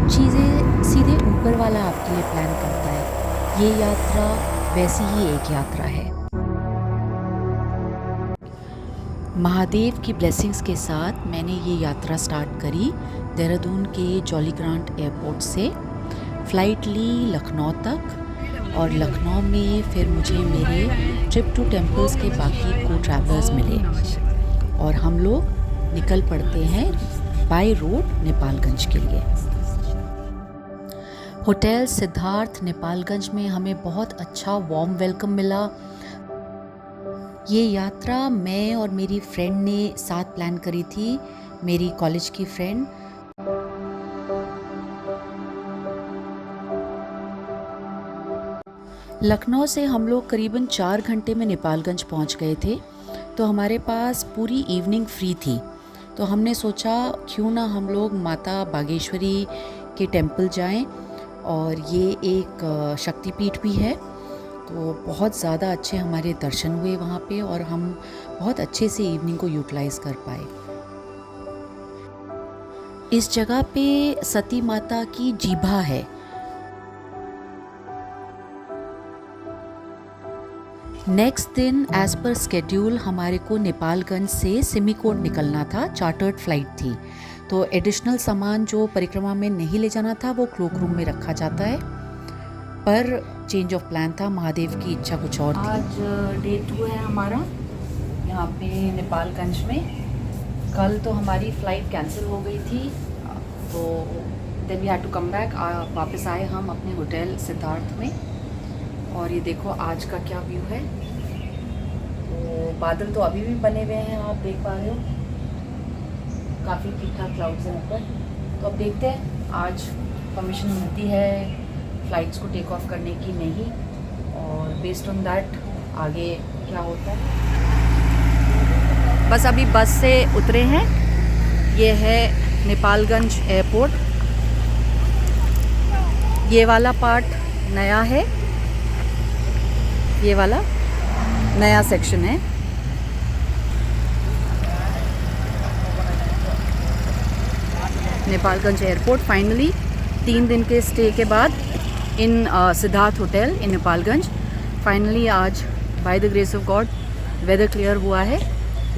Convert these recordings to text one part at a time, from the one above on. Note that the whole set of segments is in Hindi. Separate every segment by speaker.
Speaker 1: चीज़ें सीधे ऊपर वाला आपके लिए प्लान करता है। ये यात्रा वैसी ही एक यात्रा है। महादेव की ब्लेसिंग्स के साथ मैंने ये यात्रा स्टार्ट करी देहरादून के जॉली ग्रांट एयरपोर्ट से। फ़्लाइट ली लखनऊ तक और लखनऊ में फिर मुझे मेरे ट्रिप टू टेम्पल्स के बाकी को ट्रैवलर्स मिले और हम लोग निकल पड़ते हैं बाय रोड नेपालगंज के लिए। होटल सिद्धार्थ नेपालगंज में हमें बहुत अच्छा वार्म वेलकम मिला। ये यात्रा मैं और मेरी फ्रेंड ने साथ प्लान करी थी, मेरी कॉलेज की फ्रेंड। लखनऊ से हम लोग करीबन 4 घंटे में नेपालगंज पहुंच गए थे, तो हमारे पास पूरी इवनिंग फ्री थी। तो हमने सोचा क्यों ना हम लोग माता बागेश्वरी के टेम्पल जाएं, और ये एक शक्तिपीठ भी है। तो बहुत ज़्यादा अच्छे हमारे दर्शन हुए वहाँ पे और हम बहुत अच्छे से इवनिंग को यूटिलाइज़ कर पाए। इस जगह पे सती माता की जीभा है। नेक्स्ट दिन एज़ पर स्केड्यूल हमारे को नेपालगंज से सिमिकोट निकलना था, चार्टर्ड फ्लाइट थी। तो एडिशनल सामान जो परिक्रमा में नहीं ले जाना था वो क्लोक रूम में रखा जाता है, पर चेंज ऑफ प्लान था, महादेव की इच्छा कुछ और थी। आज डे 2 है हमारा यहाँ पे नेपालगंज में। कल तो हमारी फ़्लाइट कैंसिल हो गई थी, तो then we had to come back. वापस आए हम अपने होटल सिद्धार्थ में। और ये देखो आज का क्या व्यू है। तो बादल तो अभी भी बने हुए हैं, आप देख पा रहे हो, काफ़ी ठीक ठाक क्लाउड्स हैं ऊपर। तो अब देखते हैं आज परमिशन मिलती है फ़्लाइट्स को टेक ऑफ करने की नहीं, और बेस्ड ऑन दैट आगे क्या होता है। बस अभी बस से उतरे हैं। ये है नेपालगंज एयरपोर्ट। ये वाला पार्ट नया है, ये वाला नया सेक्शन है। नेपालगंज एयरपोर्ट फाइनली 3 दिन के स्टे के बाद in Siddharth hotel in Nepalgunj. Finally आज by the grace of God weather clear हुआ है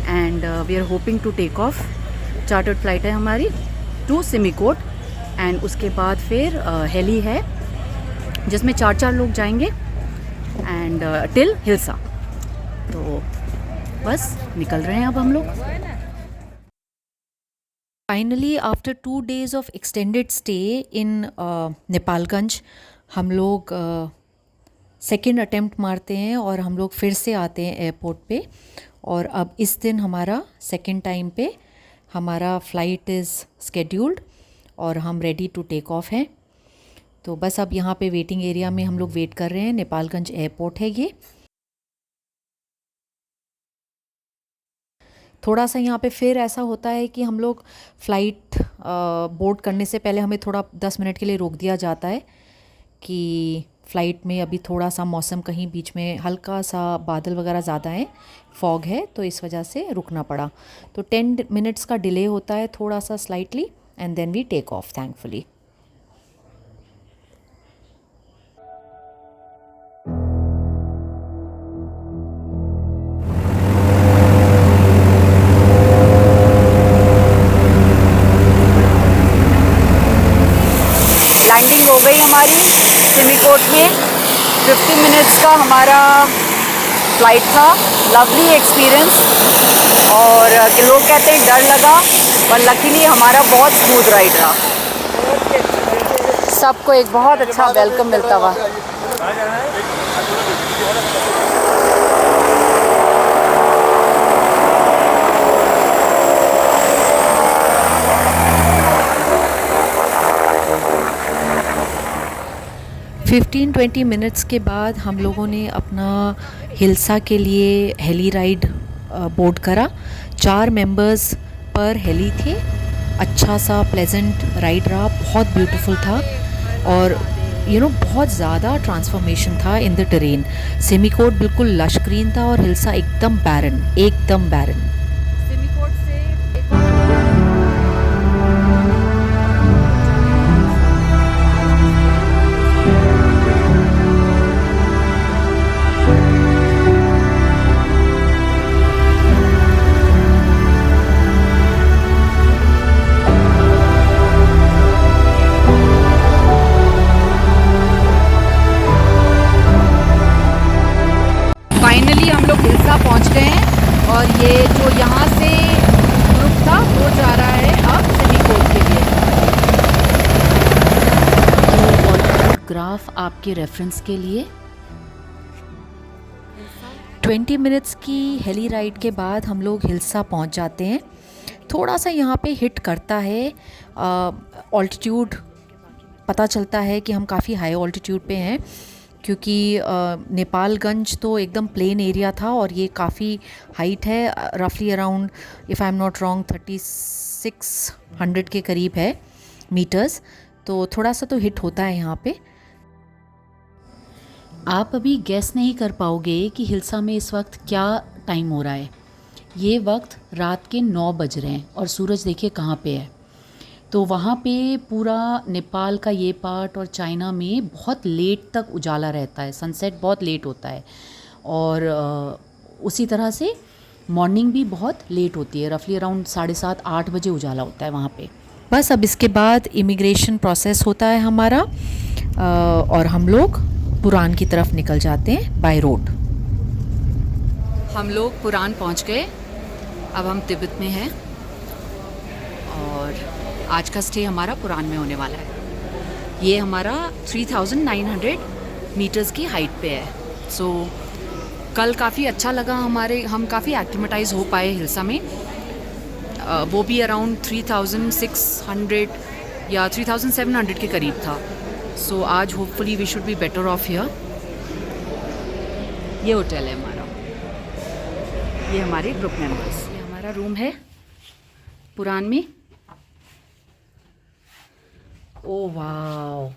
Speaker 1: and we are hoping to take off. Chartered flight है हमारी टू सिमिकोट एंड उसके बाद फिर हेली है जिसमें 4 लोग जाएंगे एंड टिल हिल्सा। तो बस निकल रहे हैं अब हम लोग। Finally after 2 days of extended stay in Nepalganj हम लोग सेकेंड अटेम्प्ट मारते हैं और हम लोग फिर से आते हैं एयरपोर्ट पे। और अब इस दिन हमारा सेकेंड टाइम पे हमारा फ़्लाइट इज़ स्केड्यूल्ड और हम रेडी टू टेक ऑफ हैं। तो बस अब यहाँ पे वेटिंग एरिया में हम लोग वेट कर रहे हैं। नेपालगंज एयरपोर्ट है ये। थोड़ा सा यहाँ पे फिर ऐसा होता है कि हम लोग फ़्लाइट बोर्ड करने से पहले हमें थोड़ा 10 मिनट के लिए रोक दिया जाता है कि फ़्लाइट में अभी थोड़ा सा मौसम कहीं बीच में हल्का सा बादल वगैरह ज़्यादा है, फॉग है, तो इस वजह से रुकना पड़ा। तो 10 मिनट्स का डिले होता है थोड़ा सा slightly and then we take off thankfully. Landing हो गई हमारी सिमिकोट में। 50 मिनट्स का हमारा फ़्लाइट था। Lovely experience. और लोग कहते हैं डर लगा, पर लकीली हमारा बहुत स्मूथ राइड रहा। सबको एक बहुत अच्छा वेलकम मिलता हुआ। फिफ्टीन 20 मिनट्स के बाद हम लोगों ने अपना हिल्सा के लिए हेली राइड बोर्ड करा। 4 मेंबर्स पर हेली थे। अच्छा सा प्लेजेंट राइड रहा, बहुत ब्यूटीफुल था और बहुत ज़्यादा ट्रांसफॉर्मेशन था इन द टेरेन। सिमिकोट बिल्कुल लश ग्रीन था और हिल्सा एकदम बैरन, एकदम बैरन। सिमिकोट से ग्राफ आपके रेफरेंस के लिए। 20 मिनट्स की हेली राइड के बाद हम लोग हिल्सा पहुंच जाते हैं। थोड़ा सा यहाँ पे हिट करता है ऑल्टीट्यूड, पता चलता है कि हम काफ़ी हाई ऑल्टीट्यूड पे हैं, क्योंकि नेपालगंज तो एकदम प्लेन एरिया था और ये काफ़ी हाइट है, रफली around if I am not wrong 3600 के करीब है मीटर्स, तो थोड़ा सा तो हिट होता है यहाँ पे। आप अभी गेस नहीं कर पाओगे कि हिल्सा में इस वक्त क्या टाइम हो रहा है। ये वक्त रात के 9 बज रहे हैं और सूरज देखिए कहाँ पे है। तो वहाँ पे पूरा नेपाल का ये पार्ट और चाइना में बहुत लेट तक उजाला रहता है, सनसेट बहुत लेट होता है, और उसी तरह से मॉर्निंग भी बहुत लेट होती है, रफली अराउंड 7:30-8 बजे उजाला होता है वहाँ पे। बस अब इसके बाद इमिग्रेशन प्रोसेस होता है हमारा और हम लोग पुरान की तरफ निकल जाते हैं बाय रोड। हम लोग पुरान पहुँच गए, अब हम तिब्बत में हैं और आज का स्टे हमारा पुरान में होने वाला है। ये हमारा 3900 मीटर्स की हाइट पे है। सो कल काफ़ी अच्छा लगा, हम काफ़ी एक्लिमेटाइज हो पाए हिल्सा में। वो भी अराउंड 3600 या 3700 के करीब था। सो आज hopefully we should be better off here. ये होटल है हमारा, ये हमारे ग्रुप मेंबर्स, ये हमारा रूम है पुरान में। Oh wow,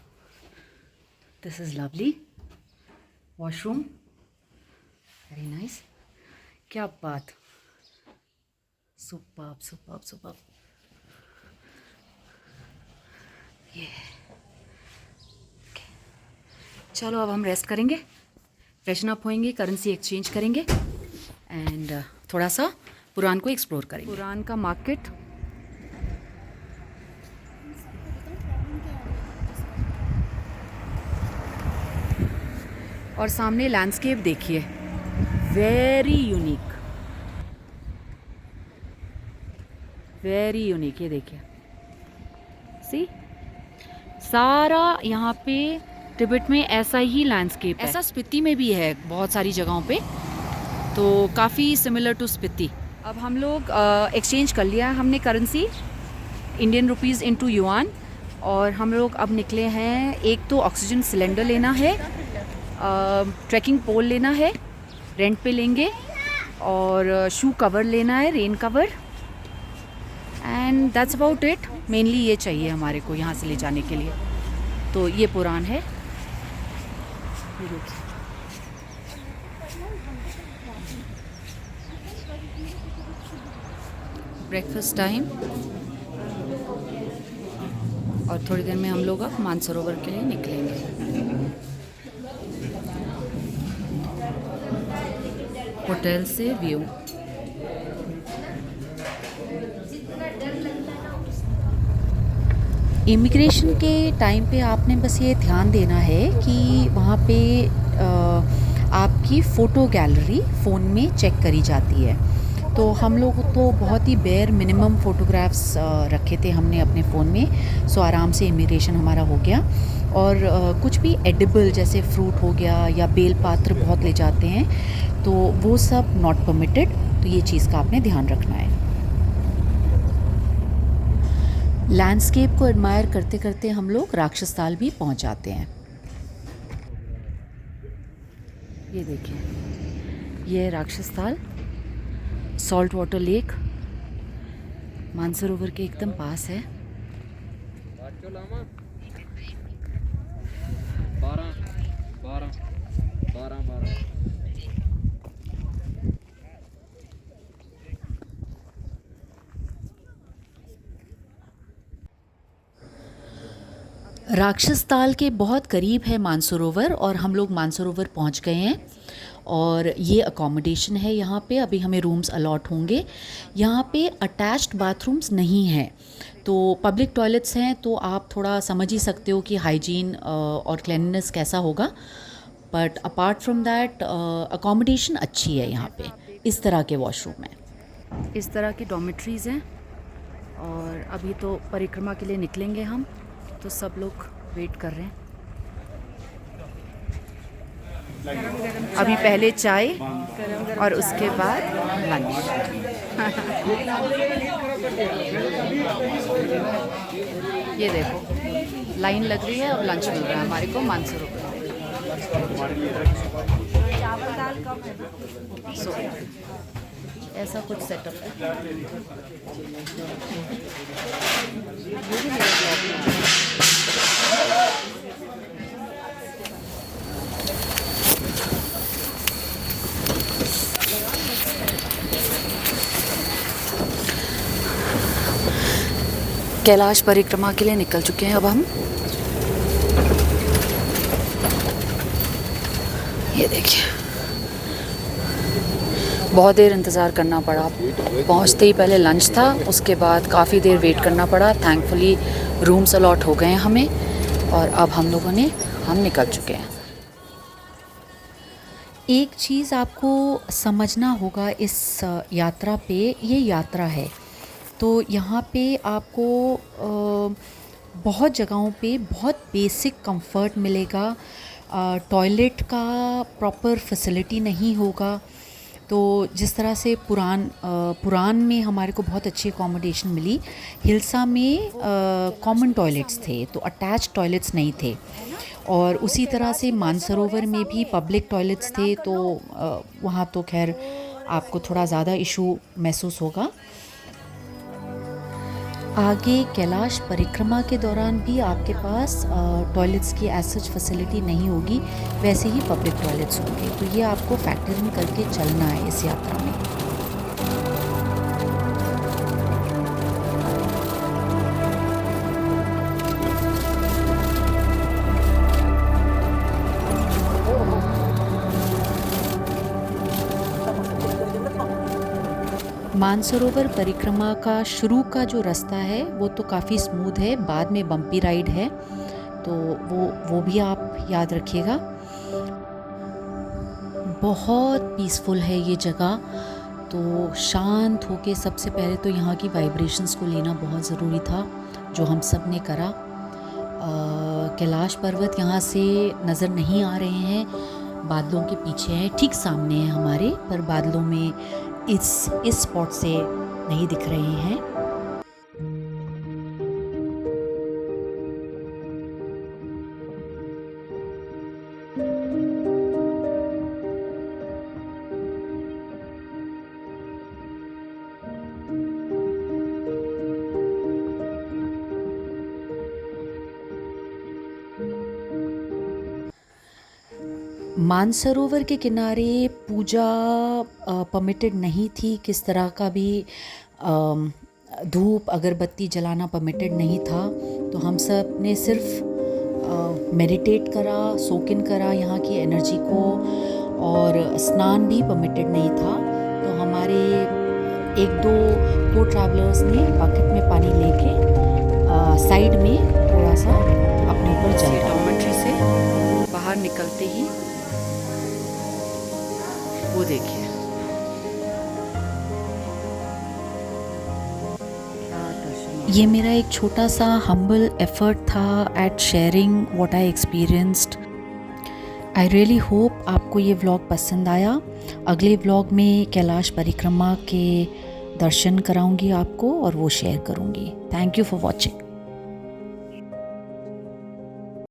Speaker 1: this is lovely. Washroom, very nice. क्या बात, superb, superb, superb. Yeah. Okay. चलो अब हम रेस्ट करेंगे, फ्रेशन अप होएंगे, करेंसी एक्सचेंज करेंगे एंड थोड़ा सा पुरान को एक्सप्लोर करेंगे। पुरान का मार्केट, और सामने लैंडस्केप देखिए, वेरी यूनिक, वेरी यूनिक। ये देखिए, सी सारा यहाँ पे तिब्बत में ऐसा ही लैंडस्केप है। ऐसा स्पीति में भी है बहुत सारी जगहों पे, तो काफ़ी सिमिलर टू स्पीति। अब हम लोग एक्सचेंज कर लिया हमने currency, Indian rupees into yuan, और हम लोग अब निकले हैं। एक तो ऑक्सीजन सिलेंडर लेना है, ट्रैकिंग पोल लेना है, रेंट पे लेंगे, और शू कवर लेना है, rain cover, and that's about it. Mainly ये चाहिए हमारे को यहाँ से ले जाने के लिए। तो ये पुरान है, ब्रेकफास्ट टाइम, और थोड़ी देर में हम लोग अब मानसरोवर के लिए निकलेंगे। होटल से व्यू, इमिग्रेशन के टाइम पे आपने बस ये ध्यान देना है कि वहाँ पे आपकी फ़ोटो गैलरी फ़ोन में चेक करी जाती है। तो हम लोग तो बहुत ही बेयर मिनिमम फ़ोटोग्राफ्स रखे थे हमने अपने फ़ोन में, सो आराम से इमिग्रेशन हमारा हो गया। और कुछ भी एडिबल जैसे फ्रूट हो गया या बेल पात्र बहुत ले जाते हैं, तो वो सब नॉट परमिटेड। तो ये चीज़ का आपने ध्यान रखना है। लैंडस्केप को एडमायर करते करते हम लोग राक्षस ताल भी पहुंच जाते हैं। ये देखिए, ये राक्षस ताल, सॉल्ट वाटर लेक, मानसरोवर के एकदम पास है। 12 राक्षस ताल के बहुत करीब है मानसरोवर, और हम लोग मानसरोवर पहुंच गए हैं। और ये अकोमोडेशन है यहाँ पे, अभी हमें रूम्स अलॉट होंगे। यहाँ पे अटैच्ड बाथरूम्स नहीं हैं, तो पब्लिक टॉयलेट्स हैं, तो आप थोड़ा समझ ही सकते हो कि हाइजीन और क्लीननेस कैसा होगा। But apart from that accommodation अच्छी है यहाँ पे। इस तरह के वॉशरूम हैं, इस तरह की डॉर्मेट्रीज़ हैं। और अभी तो परिक्रमा के लिए निकलेंगे हम, तो सब लोग वेट कर रहे हैं। अभी पहले चाय और उसके बाद लंच। ये देखो लाइन लग रही है, अब लंच मिल रहा है हमारे को मानसरोवर। सो ऐसा कुछ सेटअप है। ये भी मेरे ब्लॉग में है। कैलाश परिक्रमा के लिए निकल चुके हैं अब हम। ये देखिए बहुत देर इंतज़ार करना पड़ा। पहुंचते ही पहले लंच था, उसके बाद काफ़ी देर वेट करना पड़ा। थैंकफुली रूम्स अलॉट हो गए हैं हमें और अब हम निकल चुके हैं। एक चीज़ आपको समझना होगा इस यात्रा पे, ये यात्रा है तो यहाँ पे आपको बहुत जगहों पे बहुत बेसिक कंफर्ट मिलेगा। टॉयलेट का प्रॉपर फैसिलिटी नहीं होगा। तो जिस तरह से पुरान में हमारे को बहुत अच्छी अकोमोडेशन मिली, हिल्सा में कॉमन टॉयलेट्स थे तो अटैच टॉयलेट्स नहीं थे। और उसी तरह से मानसरोवर में भी पब्लिक टॉयलेट्स थे तो वहाँ तो खैर आपको थोड़ा ज़्यादा इशू महसूस होगा। आगे कैलाश परिक्रमा के दौरान भी आपके पास टॉयलेट्स की एज सच फैसिलिटी नहीं होगी, वैसे ही पब्लिक टॉयलेट्स होंगे। तो ये आपको फैक्टर इन करके चलना है इस यात्रा में। मानसरोवर परिक्रमा का शुरू का जो रास्ता है वो तो काफ़ी स्मूथ है, बाद में बम्पी राइड है तो वो भी आप याद रखिएगा। बहुत पीसफुल है ये जगह, तो शांत होके सबसे पहले तो यहाँ की वाइब्रेशंस को लेना बहुत ज़रूरी था, जो हम सब ने करा। कैलाश पर्वत यहाँ से नज़र नहीं आ रहे हैं, बादलों के पीछे है, ठीक सामने है हमारे, पर बादलों में इस स्पॉट से नहीं दिख रहे हैं। मानसरोवर के किनारे पूजा परमिटेड नहीं थी, किस तरह का भी धूप अगरबत्ती जलाना परमिटेड नहीं था। तो हम सब ने सिर्फ मेडिटेट करा, सोक इन करा यहाँ की एनर्जी को, और स्नान भी परमिटेड नहीं था। तो हमारे एक दो को ट्रैवलर्स ने बकेट में पानी लेके साइड में थोड़ा सा अपने ऊपर जल डॉर्मेट्री से बाहर निकलते ही वो देखिए ये मेरा एक छोटा सा हम्बल एफर्ट था at sharing what I experienced. I really hope आपको ये व्लॉग पसंद आया। अगले व्लॉग में कैलाश परिक्रमा के दर्शन कराऊंगी आपको और वो शेयर करूंगी। Thank you for watching.